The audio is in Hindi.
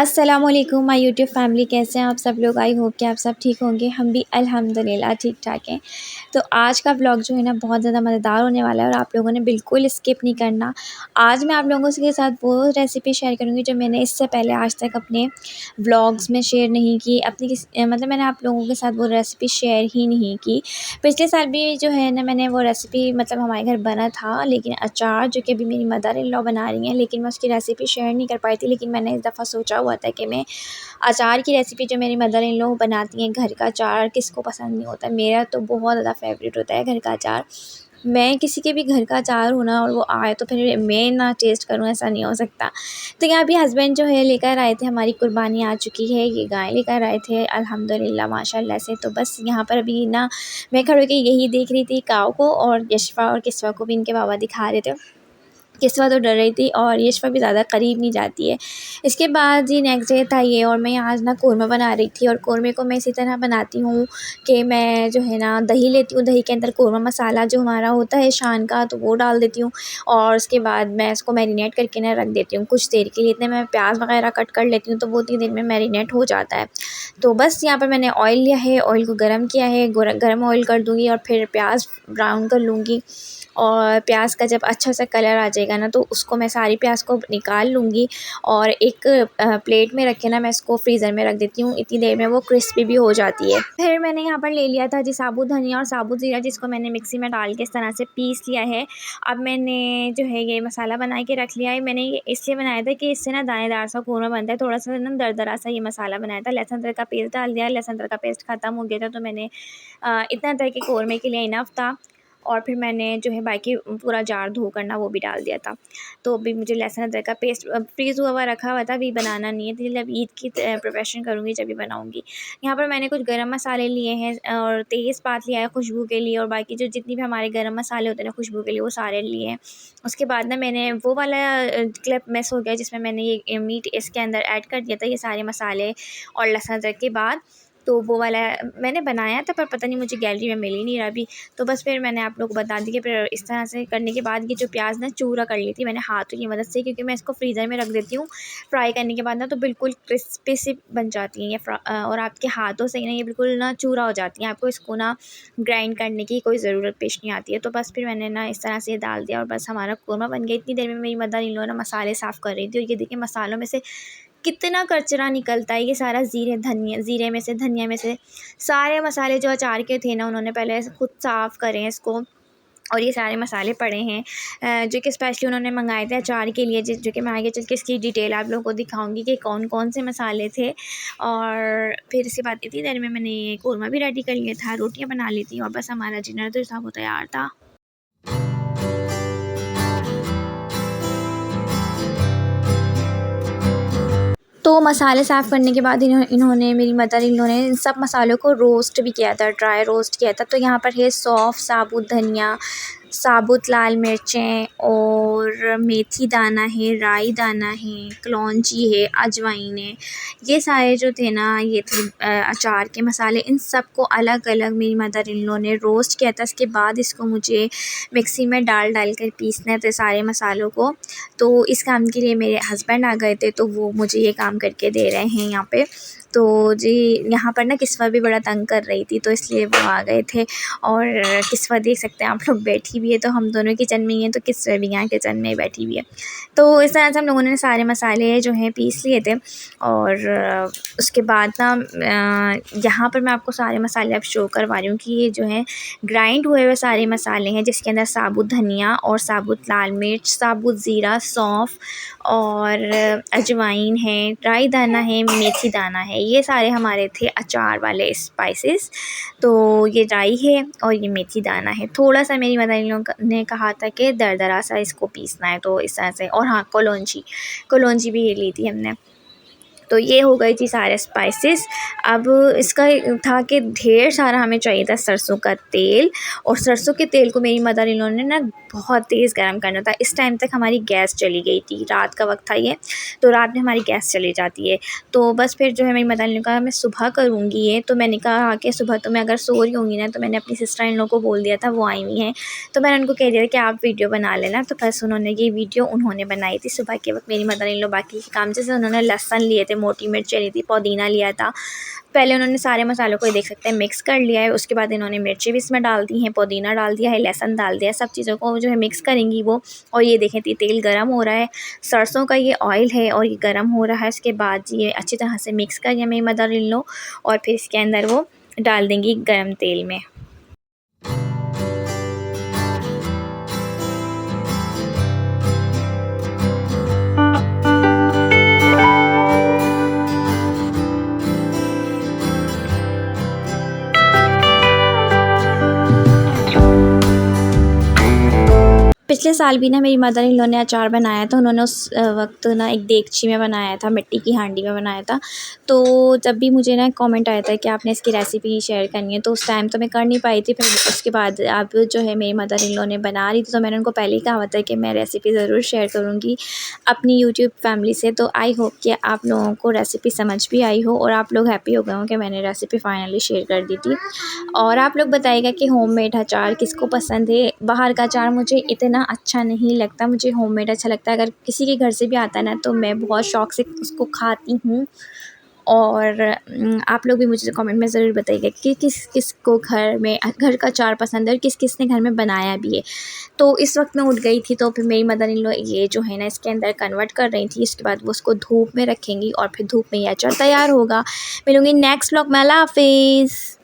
अस्सलामुअलैकुम माय यूट्यूब फैमिली, कैसे हैं आप सब लोग। आई होप कि आप सब ठीक होंगे। हम भी अल्हम्दुलिल्लाह ठीक ठाक हैं। तो आज का व्लॉग जो है ना बहुत ज़्यादा मज़ेदार होने वाला है और आप लोगों ने बिल्कुल स्किप नहीं करना। आज मैं आप लोगों के साथ वो रेसिपी शेयर करूँगी जो मैंने इससे पहले आज तक अपने व्लॉग्स में शेयर नहीं की। मतलब मैंने आप लोगों के साथ वो रेसिपी शेयर ही नहीं की। पिछले साल भी जो है ना मैंने वो रेसिपी मतलब हमारे घर बना था, लेकिन अचार जो कि अभी मेरी मदर इन लॉ बना रही हैं, लेकिन मैं उसकी रेसिपी शेयर नहीं कर पाई थी। लेकिन मैंने इस दफ़ा सोचा हुआ था कि मैं अचार की रेसिपी जो मेरी मदर इन लॉ बनाती हैं, घर का अचार किसको पसंद नहीं होता, मेरा तो बहुत ज़्यादा फेवरेट होता है घर का अचार। मैं किसी के भी घर का अचार हो ना और वो आए तो फिर मैं ना टेस्ट करूँ, ऐसा नहीं हो सकता। तो यहाँ भी हस्बैंड जो है लेकर आए थे, हमारी कुर्बानी आ चुकी है, ये गाय लेकर आए थे अल्हम्दुलिल्लाह माशाल्लाह से। तो बस यहाँ पर अभी ना मैं खड़े होकर यही देख रही थी काव को, और यशफ़ा और किस्वा को भी इनके बाबा दिखा रहे थे। किस्वा तो डर रही थी और यशफ़ा भी ज़्यादा करीब नहीं जाती है। इसके बाद जी नेक्स्ट डे था ये, और मैं आज ना कोरमा बना रही थी। और कोरमे को मैं इसी तरह बनाती हूँ कि मैं जो है ना दही लेती हूँ, दही के अंदर कोरमा मसाला जो हमारा होता है शान का, तो वो डाल देती हूँ। और उसके बाद मैं इसको मैरिनेट करके ना रख देती हूँ कुछ देर के लिए। इतने मैं प्याज वगैरह कट कर लेती हूँ तो वो उतनी देर में मैरिनेट हो जाता है। तो बस यहाँ पर मैंने ऑयल लिया है, ऑयल को गर्म किया है, गर्म ऑयल कर दूँगी और फिर प्याज ब्राउन कर लूँगी। और प्याज का जब अच्छा सा कलर आ जाएगा ना तो उसको मैं सारी प्याज को निकाल लूँगी और एक प्लेट में रख के ना मैं इसको फ्रीज़र में रख देती हूँ। इतनी देर में वो क्रिस्पी भी हो जाती है। फिर मैंने यहाँ पर ले लिया था जी साबुत धनिया और साबुत ज़ीरा, जिसको मैंने मिक्सी में डाल के इस तरह से पीस लिया है। अब मैंने जो है ये मसाला बना के रख लिया है। मैंने ये इसलिए बनाया था कि इससे ना दानेदार सा कोरमा बनता है, थोड़ा सा ना दरदरा सा ये मसाला बनाया था। लहसुन अदरक का पेस्ट डाल दिया, लहसुन अदरक का पेस्ट ख़त्म हो गया था तो मैंने इतना था कि कोरमे के लिए इनफ था। और फिर मैंने जो है बाकी पूरा जार धो कर ना वो भी डाल दिया था। तो अभी मुझे लहसुन अदरक का पेस्ट फ्रीज़ हुआ रखा हुआ था, अभी बनाना नहीं है, तो जब ईद की प्रिपरेशन करूँगी जब भी बनाऊँगी। यहाँ पर मैंने कुछ गरम मसाले लिए हैं और तेज़पात लिया है खुशबू के लिए, और बाकी जो जितनी भी हमारे गरम मसाले होते हैं ना खुशबू के लिए, वो सारे लिए हैं। उसके बाद ना मैंने वो वाला क्लिप मिस हो गया जिसमें मैंने ये मीट इसके अंदर ऐड कर दिया था, ये सारे मसाले और लहसुन अदरक के बाद। तो वो वाला मैंने बनाया था पर पता नहीं मुझे गैलरी में मिल ही नहीं रहा अभी। तो बस फिर मैंने आप लोग को बता दी कि फिर इस तरह से करने के बाद ये जो प्याज ना चूरा कर ली थी मैंने हाथों की मदद से, क्योंकि मैं इसको फ्रीज़र में रख देती हूँ फ्राई करने के बाद ना, तो बिल्कुल क्रिस्पी सी बन जाती हैं ये और आपके हाथों से ही ना ये बिल्कुल ना चूरा हो जाती हैं। आपको इसको ना ग्राइंड करने की कोई ज़रूरत पेश नहीं आती है। तो बस फिर मैंने ना इस तरह से डाल दिया और बस हमारा कोरमा बन गया। इतनी देर में मेरी मदर इन लॉ ना मसाले साफ़ कर रही थी, और ये देखिए मसालों में से कितना कचरा निकलता है। ये सारा ज़ीरे में से, धनिया में से सारे मसाले जो अचार के थे ना उन्होंने पहले खुद साफ़ करे हैं इसको। और ये सारे मसाले पड़े हैं जो कि स्पेशली उन्होंने मंगाए थे अचार के लिए, जो कि मैं आगे चल के इसकी डिटेल आप लोगों को दिखाऊंगी कि कौन कौन से मसाले थे। और फिर इसके बाद इतनी देर में मैंने कोरमा भी रेडी कर लिया था, रोटियां बना ली थी, और बस हमारा डिनर तो सब तैयार था। तो मसाले साफ़ करने के बाद इन्होंने मेरी मदर इन लोगों ने इन सब मसालों को रोस्ट भी किया था, ड्राई रोस्ट किया था। तो यहाँ पर है सौंफ, साबुत धनिया, साबुत लाल मिर्चें और मेथी दाना है, राई दाना है, कलौंजी है, अजवाइन है। ये सारे जो थे ना ये थे अचार के मसाले। इन सब को अलग अलग मेरी मदर इन लॉ ने रोस्ट किया था। इसके बाद इसको मुझे मिक्सी में डाल कर पीसने थे सारे मसालों को। तो इस काम के लिए मेरे हस्बैंड आ गए थे, तो वो मुझे ये काम करके दे रहे हैं यहाँ पे। तो जी यहाँ पर ना किस्वा भी बड़ा तंग कर रही थी, तो इसलिए वो आ गए थे। और किस्वा देख सकते हैं आप लोग बैठी भी है, तो हम दोनों किचन में ही हैं, तो किस्वा भी यहाँ किचन में बैठी हुई है। तो इस तरह से हम लोगों ने सारे मसाले जो हैं पीस लिए थे। और उसके बाद ना यहाँ पर मैं आपको सारे मसाले अब शो करवा रही हूँ कि ये जो है ग्राइंड हुए हुए सारे मसाले हैं, जिसके अंदर साबुत धनिया और साबुत लाल मिर्च, साबुत ज़ीरा, सौंफ और अजवाइन है, राई दाना है, मेथी दाना है। ये सारे हमारे थे अचार वाले स्पाइसेस। तो ये राई है और ये मेथी दाना है। थोड़ा सा मेरी मदर इन लॉ ने कहा था कि दरदरा सा इसको पीसना है, तो इस तरह से। और हाँ, कलौंजी भी ली थी हमने। तो ये हो गई थी सारे स्पाइसेस। अब इसका था कि ढेर सारा हमें चाहिए था सरसों का तेल, और सरसों के तेल को मेरी मदर इन लॉ ने ना बहुत तेज़ गर्म करना था। इस टाइम तक हमारी गैस चली गई थी, रात का वक्त था ये, तो रात में हमारी गैस चली जाती है। तो बस फिर जो है मेरी मदर ने कहा मैं सुबह करूँगी ये। तो मैंने कहा कि सुबह तो मैं अगर सो रही होंगी ना, तो मैंने अपनी सिस्टर इन लॉ को बोल दिया था, वो आई हुई हैं, तो मैंने उनको कह दिया कि आप वीडियो बना लेना। तो बस उन्होंने ये वीडियो बनाई थी सुबह के वक्त। मेरी मदर इन लॉ बाकी के काम, जैसे उन्होंने लहसुन लिए थे मोटी मिर्चें ली थी, पुदीना लिया था। पहले उन्होंने सारे मसालों को देख सकते हैं मिक्स कर लिया है, उसके बाद इन्होंने मिर्ची भी इसमें डाल दी हैं, पुदीना डाल दिया है, लहसुन डाल दिया है, सब चीज़ों को जो है मिक्स करेंगी वो। और ये देखें तेल गरम हो रहा है, सरसों का ये ऑयल है और ये गरम हो रहा है। उसके बाद ये अच्छी तरह से मिक्स करिए मेरी मदर इन लॉ, और फिर इसके अंदर वो डाल देंगी गरम तेल में। पिछले साल भी ना मेरी मदर इन लॉ ने अचार बनाया था। उन्होंने उस वक्त ना एक देगची में बनाया था, मिट्टी की हांडी में बनाया था। तो जब भी मुझे ना कमेंट आया था कि आपने इसकी रेसिपी शेयर करनी है, तो उस टाइम तो मैं कर नहीं पाई थी। फिर उसके बाद अब जो है मेरी मदर इन लॉ ने बना रही थी, तो मैंने उनको पहले ही कहा था कि मैं रेसिपी ज़रूर शेयर करूँगी अपनी यूट्यूब फैमिली से। तो आई होप कि आप लोगों को रेसिपी समझ भी आई हो और आप लोग हैप्पी हो गए हो कि मैंने रेसिपी फाइनली शेयर कर दी थी। और आप लोग बताइएगा कि होममेड अचार किसको पसंद है। बाहर का अचार मुझे इतना अच्छा नहीं लगता, मुझे होममेड अच्छा लगता है। अगर किसी के घर से भी आता है ना, तो मैं बहुत शौक़ से उसको खाती हूँ। और आप लोग भी मुझे कमेंट में ज़रूर बताइएगा कि किस किस को घर में घर का अचार पसंद है और किस किस ने घर में बनाया भी है। तो इस वक्त मैं उठ गई थी, तो फिर मेरी मदर इन लॉ ये जो है ना इसके अंदर कन्वर्ट कर रही थी। इसके बाद वो उसको धूप में रखेंगी और फिर धूप में ये अचार तैयार होगा। मिलूँगी नेक्स्ट व्लॉग में। अल्लाह हाफ़िज़।